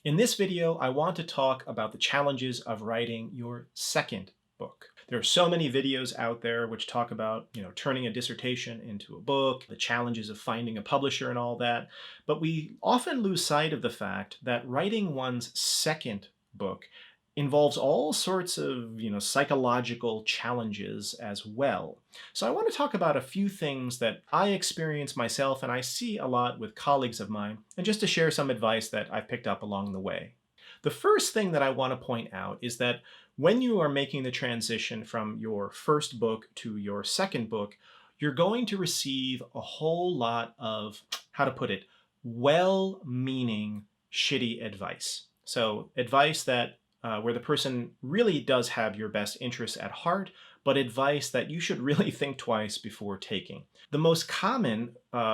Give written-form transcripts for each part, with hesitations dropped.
In this video, I want to talk about the challenges of writing your second book. There are so many videos out there which talk about, turning a dissertation into a book, the challenges of finding a publisher and all that, but we often lose sight of the fact that writing one's second book involves all sorts of, psychological challenges as well. So I want to talk about a few things that I experience myself and I see a lot with colleagues of mine, and just to share some advice that I've picked up along the way. The first thing that I want to point out is that when you are making the transition from your first book to your second book, you're going to receive a whole lot of, how to put it, well-meaning shitty advice. So advice that where the person really does have your best interests at heart, but advice that you should really think twice before taking. The most common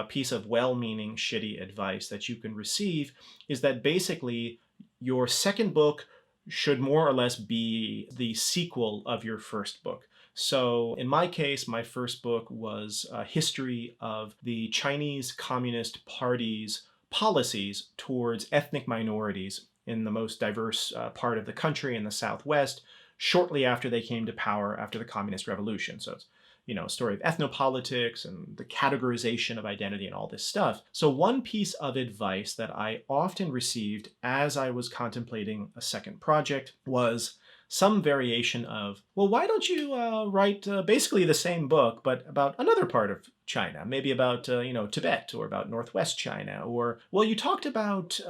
piece of well-meaning shitty advice that you can receive is that basically your second book should more or less be the sequel of your first book. So in my case, my first book was a history of the Chinese Communist Party's policies towards ethnic minorities in the most diverse part of the country in the Southwest, shortly after they came to power after the Communist Revolution. So it's, a story of ethnopolitics and the categorization of identity and all this stuff. So one piece of advice that I often received as I was contemplating a second project was some variation of, well, why don't you write basically the same book, but about another part of China, maybe about, Tibet or about Northwest China, or, well, you talked about,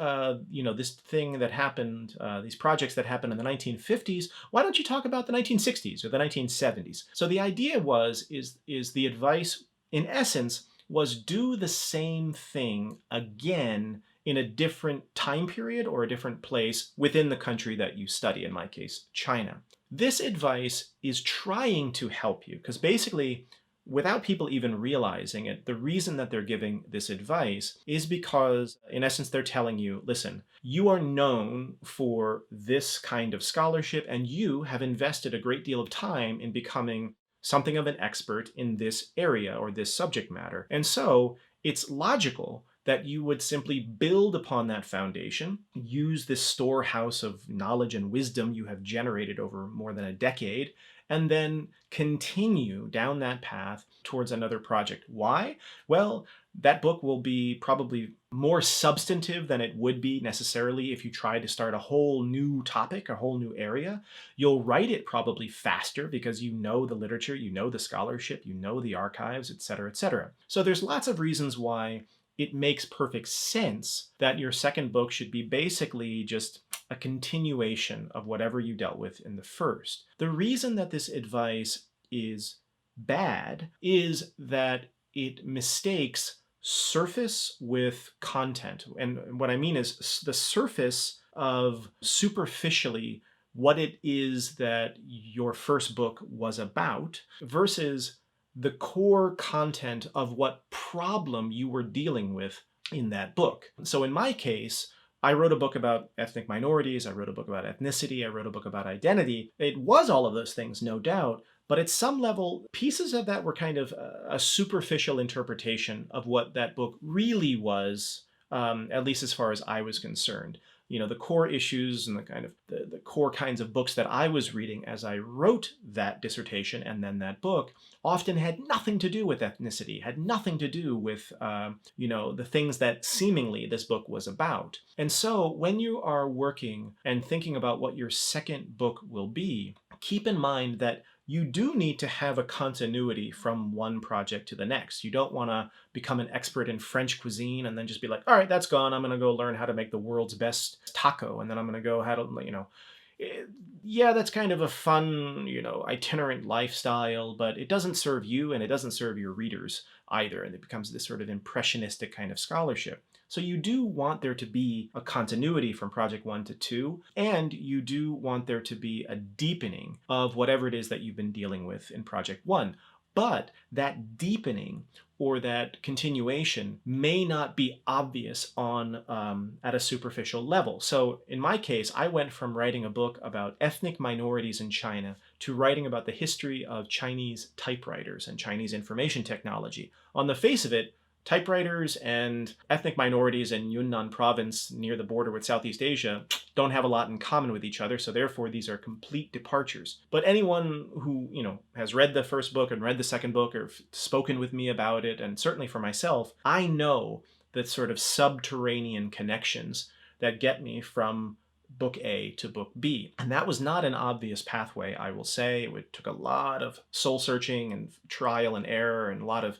this thing that happened, these projects that happened in the 1950s. Why don't you talk about the 1960s or the 1970s? So the idea is the advice, in essence, was do the same thing again in a different time period or a different place within the country that you study, in my case, China. This advice is trying to help you because basically, without people even realizing it, the reason that they're giving this advice is because, in essence, they're telling you, listen, you are known for this kind of scholarship and you have invested a great deal of time in becoming something of an expert in this area or this subject matter. And so it's logical that you would simply build upon that foundation, use this storehouse of knowledge and wisdom you have generated over more than a decade, and then continue down that path towards another project. Why? Well, that book will be probably more substantive than it would be necessarily if you tried to start a whole new topic, a whole new area. You'll write it probably faster because you know the literature, you know the scholarship, you know the archives, etc., etc. So there's lots of reasons why it makes perfect sense that your second book should be basically just a continuation of whatever you dealt with in the first. The reason that this advice is bad is that it mistakes surface with content. And what I mean is the surface of superficially what it is that your first book was about versus the core content of what problem you were dealing with in that book. So in my case, I wrote a book about ethnic minorities, I wrote a book about ethnicity, I wrote a book about identity. It was all of those things, no doubt, but at some level, pieces of that were kind of a superficial interpretation of what that book really was, at least as far as I was concerned. The core issues and the kind of the core kinds of books that I was reading as I wrote that dissertation and then that book often had nothing to do with ethnicity, had nothing to do with, the things that seemingly this book was about. And so when you are working and thinking about what your second book will be, keep in mind that you do need to have a continuity from one project to the next. You don't want to become an expert in French cuisine and then just be like, all right, that's gone. I'm going to go learn how to make the world's best taco. And then I'm going to go how to, yeah, that's kind of a fun, itinerant lifestyle, but it doesn't serve you and it doesn't serve your readers either. And it becomes this sort of impressionistic kind of scholarship. So you do want there to be a continuity from project 1 to 2, and you do want there to be a deepening of whatever it is that you've been dealing with in project 1. But that deepening or that continuation may not be obvious on at a superficial level. So in my case, I went from writing a book about ethnic minorities in China to writing about the history of Chinese typewriters and Chinese information technology. On the face of it, typewriters and ethnic minorities in Yunnan province near the border with Southeast Asia don't have a lot in common with each other, so therefore these are complete departures. But anyone who, has read the first book and read the second book or spoken with me about it, and certainly for myself, I know the sort of subterranean connections that get me from book A to book B. And that was not an obvious pathway, I will say. It took a lot of soul searching and trial and error and a lot of,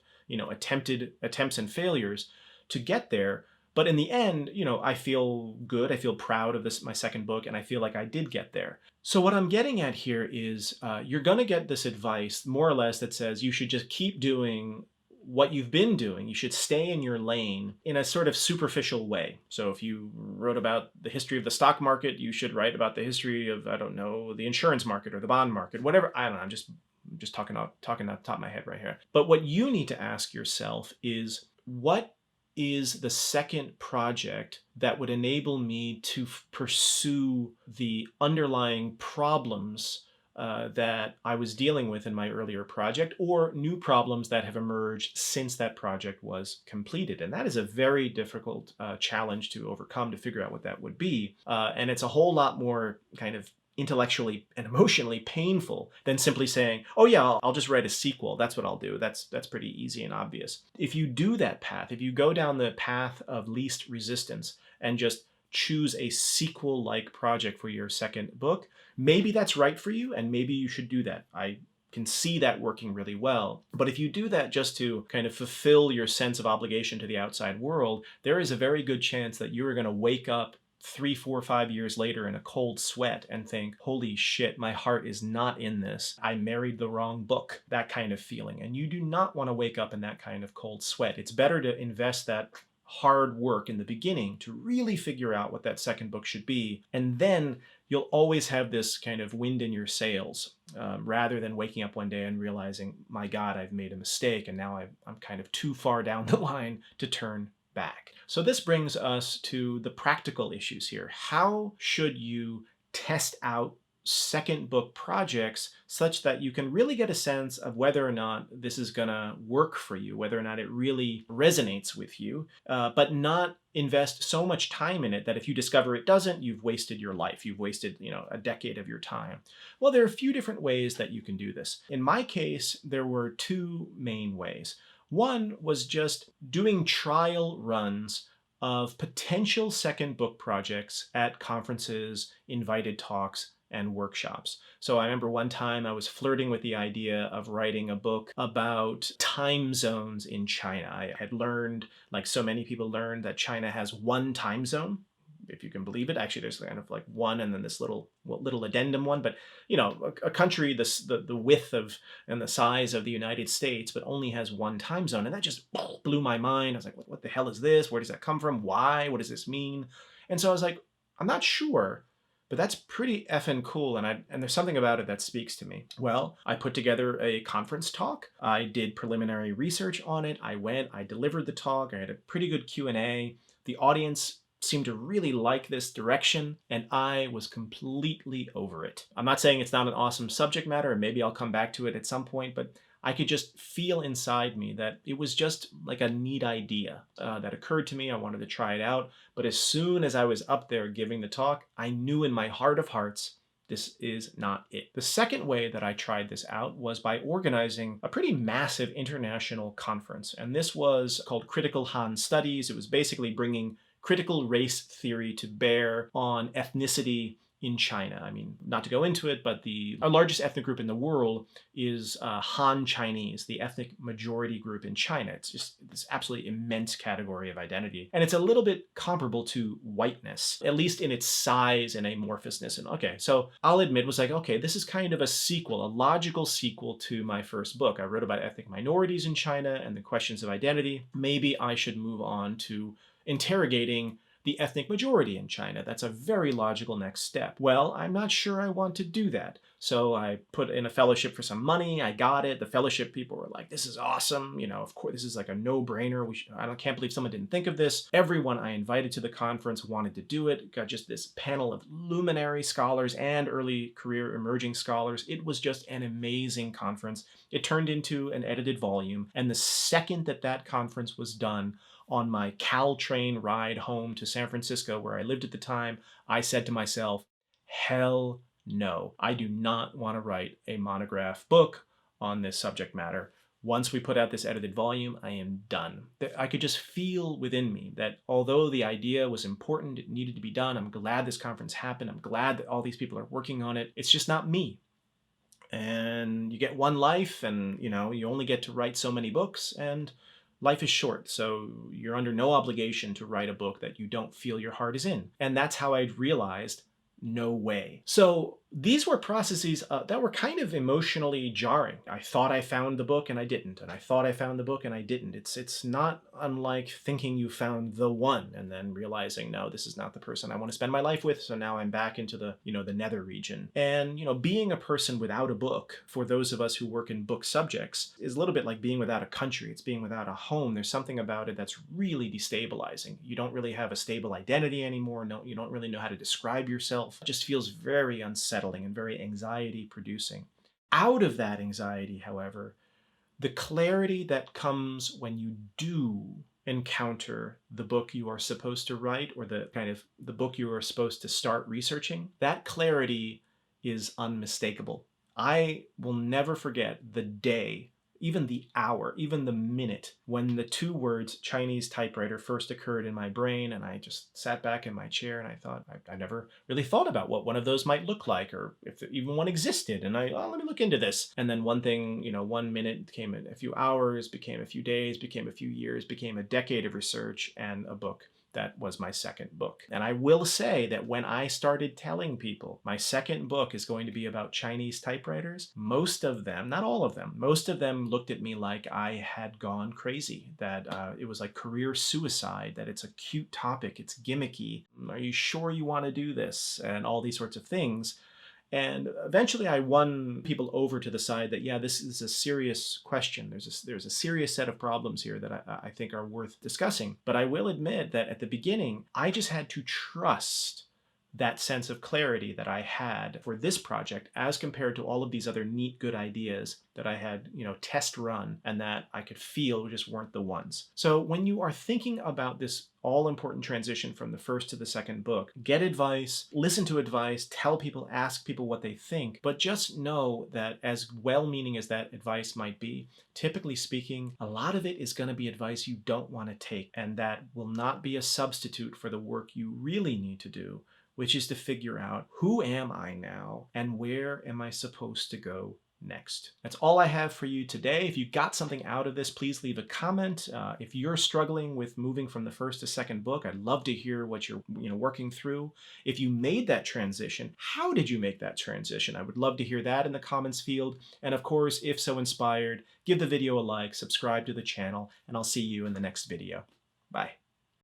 attempts and failures to get there. But in the end, I feel good. I feel proud of my second book, and I feel like I did get there. So what I'm getting at here is you're going to get this advice, more or less, that says you should just keep doing what you've been doing. You should stay in your lane in a sort of superficial way. So if you wrote about the history of the stock market, you should write about the history of, I don't know, the insurance market or the bond market, whatever. I don't know. I'm just talking off the top of my head right here. But what you need to ask yourself is, what is the second project that would enable me to pursue the underlying problems that I was dealing with in my earlier project, or new problems that have emerged since that project was completed? And that is a very difficult challenge to overcome, to figure out what that would be. And it's a whole lot more kind of intellectually and emotionally painful than simply saying, oh yeah, I'll just write a sequel. That's what I'll do. That's pretty easy and obvious. If you do that path, if you go down the path of least resistance and just choose a sequel-like project for your second book, maybe that's right for you, and maybe you should do that. I can see that working really well. But if you do that just to kind of fulfill your sense of obligation to the outside world, there is a very good chance that you are going to wake up 3, 4, 5 years later in a cold sweat and think, holy shit, my heart is not in this. I married the wrong book. That kind of feeling. And you do not want to wake up in that kind of cold sweat. It's better to invest that hard work in the beginning to really figure out what that second book should be. And then you'll always have this kind of wind in your sails, rather than waking up one day and realizing, my God, I've made a mistake, and now I'm kind of too far down the line to turn back. So this brings us to the practical issues here. How should you test out second book projects such that you can really get a sense of whether or not this is going to work for you, whether or not it really resonates with you, but not invest so much time in it that if you discover it doesn't, you've wasted your life. You've wasted, a decade of your time. Well, there are a few different ways that you can do this. In my case, there were two main ways. One was just doing trial runs of potential second book projects at conferences, invited talks, and workshops. So I remember one time I was flirting with the idea of writing a book about time zones in China. I had learned, like so many people learned, that China has one time zone, if you can believe it. Actually, there's kind of like one and then this little addendum one. But, a country the width of and the size of the United States, but only has one time zone. And that just blew my mind. I was like, what the hell is this? Where does that come from? Why? What does this mean? And so I was like, I'm not sure, but that's pretty effing cool, and there's something about it that speaks to me. Well, I put together a conference talk. I did preliminary research on it. I delivered the talk. I had a pretty good Q&A. The audience seemed to really like this direction, and I was completely over it. I'm not saying it's not an awesome subject matter, and maybe I'll come back to it at some point, but I could just feel inside me that it was just like a neat idea that occurred to me. I wanted to try it out. But as soon as I was up there giving the talk, I knew in my heart of hearts, this is not it. The second way that I tried this out was by organizing a pretty massive international conference. And this was called Critical Han Studies. It was basically bringing critical race theory to bear on ethnicity in China. I mean, not to go into it, but our largest ethnic group in the world is Han Chinese, the ethnic majority group in China. It's just this absolutely immense category of identity. And it's a little bit comparable to whiteness, at least in its size and amorphousness. And okay, so I'll admit, was like, okay, this is kind of a sequel, a logical sequel to my first book. I wrote about ethnic minorities in China and the questions of identity. Maybe I should move on to interrogating the ethnic majority in China. That's a very logical next step. Well, I'm not sure I want to do that. So I put in a fellowship for some money. I got it. The fellowship people were like, this is awesome. You know, of course, this is like a no-brainer. Can't believe someone didn't think of this. Everyone I invited to the conference wanted to do it. Got just this panel of luminary scholars and early career emerging scholars. It was just an amazing conference. It turned into an edited volume. And the second that that conference was done, on my Caltrain ride home to San Francisco, where I lived at the time, I said to myself, hell no, I do not want to write a monograph book on this subject matter. Once we put out this edited volume, I am done. I could just feel within me that although the idea was important, it needed to be done. I'm glad this conference happened. I'm glad that all these people are working on it. It's just not me. And you get one life, and you know, you only get to write so many books, and life is short, so you're under no obligation to write a book that you don't feel your heart is in. And that's how I'd realized, no way. So these were processes that were kind of emotionally jarring. I thought I found the book and I didn't, and I thought I found the book and I didn't. It's not unlike thinking you found the one and then realizing, no, this is not the person I want to spend my life with. So now I'm back into the, you know, the nether region. And, you know, being a person without a book, for those of us who work in book subjects, is a little bit like being without a country. It's being without a home. There's something about it that's really destabilizing. You don't really have a stable identity anymore. No, you don't really know how to describe yourself. It just feels very unsettling and very anxiety producing. Out of that anxiety, however, the clarity that comes when you do encounter the book you are supposed to write, or the book you are supposed to start researching, that clarity is unmistakable. I will never forget the day, even the hour, even the minute when the two words Chinese typewriter first occurred in my brain, and I just sat back in my chair and I thought, I never really thought about what one of those might look like, or if even one existed. And let me look into this. And then one thing, you know, 1 minute became a few hours, became a few days, became a few years, became a decade of research and a book. That was my second book. And I will say that when I started telling people my second book is going to be about Chinese typewriters, most of them, not all of them, most of them looked at me like I had gone crazy, that it was like career suicide, that it's a cute topic, it's gimmicky. Are you sure you want to do this? And all these sorts of things. And eventually I won people over to the side that, yeah, this is a serious question. There's a serious set of problems here that I think are worth discussing. But I will admit that at the beginning, I just had to trust that sense of clarity that I had for this project as compared to all of these other neat, good ideas that I had, you know, test run and that I could feel just weren't the ones. So when you are thinking about this all-important transition from the first to the second book, get advice, listen to advice, tell people, ask people what they think, but just know that as well-meaning as that advice might be, typically speaking, a lot of it is going to be advice you don't want to take, and that will not be a substitute for the work you really need to do, which is to figure out, who am I now and where am I supposed to go next? That's all I have for you today. If you got something out of this, please leave a comment. If you're struggling with moving from the first to second book, I'd love to hear what you're working through. If you made that transition, how did you make that transition? I would love to hear that in the comments field. And of course, if so inspired, give the video a like, subscribe to the channel, and I'll see you in the next video. Bye.